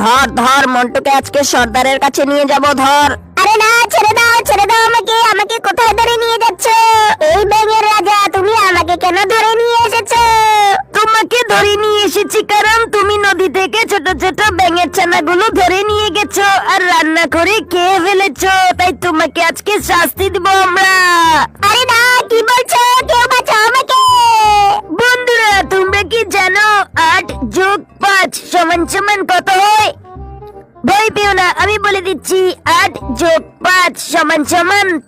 ধর ধর মন্টুকে আজকে সর্দারের কাছে নিয়ে যাব, ধর। আরে না, ছেড়ে দাও আমাকে। আমাকে কোথায় ধরে নিয়ে যাচ্ছ? এই ব্যাঙের রাজা, তুমি আমাকে কেন ধরে নিয়ে এসেছো? তোমাকে ধরে নিয়ে এসেছি কারণ তুমি নদী থেকে ছোট ছোট ব্যাঙের ছানাগুলো ধরে নিয়ে গেছো আর রান্না করে খেয়ে ফেলেছো, তাই তোমাকে আজকে শাস্তি দিব আমরা। আরে না, কি বলছো? কেউ বাঁচাও আমাকে। বন্ধুরা, তোমরা কি জানো 8+5 = কত হয়? ভয় পেও না, আমি বলে দিচ্ছি। 8+5 =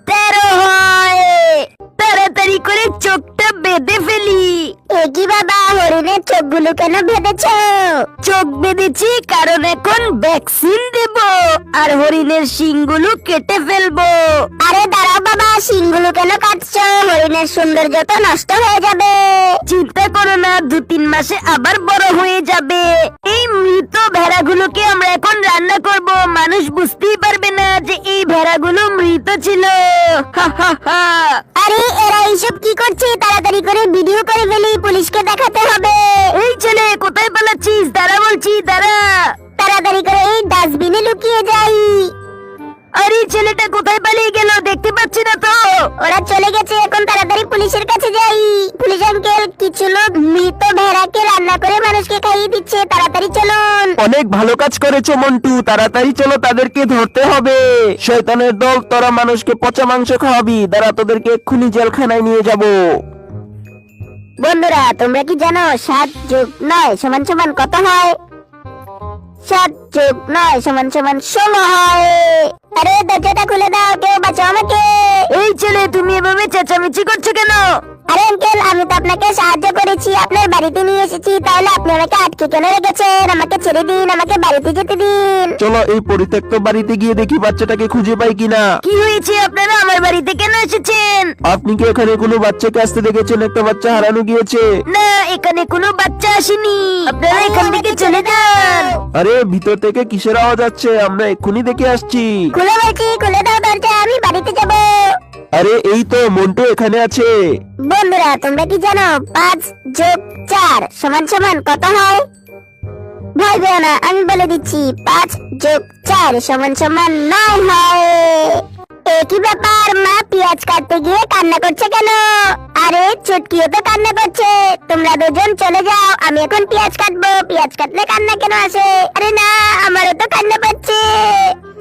13 হয়। তাড়াতাড়ি করে চোখটা বেঁধে ফেলি। এ কি বাবা, হরিণের চোখগুলো কেন বেঁধেছো? চোখ বেঁধেছি কারণ এখন ভ্যাকসিন দেব আর হরিণের শিংগুলো কেটে ফেলবো। আরে দাঁড়াও বাবা, শিংগুলো কেন কাটছো? হরিণের সৌন্দর্য তো নষ্ট হয়ে যাবে। চিন্তা করো না, 2-3 মাসে আবার বড় হয়ে যাবে। এই মৃত ভেড়াগুলোকে আমরা এখন রান্না করব, মানুষ বুঝতেই পারবে না যে এই ভেড়াগুলো মৃত ছিল। হা হা হা। আরে এরা এইসব কি করছে? তাড়াতাড়ি করে ভিডিও করে ফেলি, পুলিশকে দেখাতে হবে। এই ছেলে, কোথায় পালাচ্ছিস? দাঁড়া বলছি, দাঁড়া। তাড়াতাড়ি করে এই ডাস্টবিনে লুকিয়ে যাই। আরে ছেলেটা কোথায় পালিয়ে গেল? দেখতে পাচ্ছি না তো। ওরা চলে গেছে, এখন তাড়াতাড়ি পুলিশের কাছে যাই। পুলিশ আঙ্কেল, কিছু লোক মৃত ভেড়াকে রান্না করে মানুষকে খাইয়ে দিচ্ছে, তাড়াতাড়ি চলুন। অনেক ভালো কাজ করেছো মন্টু, তাড়াতাড়ি চলো, তাদেরকে ধরতে হবে। শয়তানের দল, তোরা মানুষকে পচা মাংস খাওয়াবি, দাঁড়া তোদেরকে এক্ষুনি জেলখানায় নিয়ে যাব। বন্ধুরা, তোমরা কি জানো 7+9 = কত হয়? 7+9 = 16 হয়। আরে দরজাটা খুলে দাও, কেউ বাঁচাও আমাকে। এই ছেলে, তুমি এভাবে চেঁচামেচি করছো কেন? আরে আঙ্কেল, আমি তো আপনাকে সাহায্য করেছি, আপনার বাড়িতে নিয়ে এসেছি, তাহলে আপনি আমাকে আটকে কেন রেখেছেন? আমাকে ছেড়ে দিন, আমাকে বাড়িতে যেতে দিন। চলো এই পরিত্যক্ত বাড়িতে গিয়ে দেখি বাচ্চাটাকে খুঁজে পাই কিনা। কি হয়েছে? আপনারা আমার বাড়িতে কেন এসেছেন? আপনি কি এখানে কোনো বাচ্চাকে আসতে দেখেছেন? একটা বাচ্চা হারানো গিয়েছে। না, এখানে কোনো বাচ্চা আসেনি, আপনারা এখান থেকে চলে যান। আরে ভিতর থেকে কিসের আওয়াজ আসছে? আমরা এক্ষুনি দেখে আসছি। খুলে বলছি, খুলে দাও দরজা, আমি বাড়িতে যাব। আরে এই তো মন্টু এখানে আছে। বন্ধুরা, তোমরা কি জানো 5+4 = কত হয়? ভয় পেও না, আমি বলে দিচ্ছি। 5+4 = 9 হয়। একই ব্যাপার, মা পেঁয়াজ কাটতে গিয়ে কান্না করছে কেন? আরে চুটকিও তো কান্না করছে। তোমরা দুজন চলে যাও, আমি এখন পেঁয়াজ কাটবো। পেঁয়াজ কাটলে কান্না কেন আসে? আরে না, আমারও তো কান্না পাচ্ছে।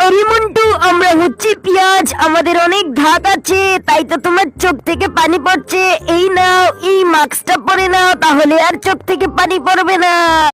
আরে মন্টু, আমরা হচ্ছে পেঁয়াজ, আমাদের অনেক ধাত আছে, তাই তো তোমার চোখ থেকে পানি পড়ছে। এই নাও, এই মাস্কটা পরে নাও, তাহলে আর চোখ থেকে পানি পড়বে না।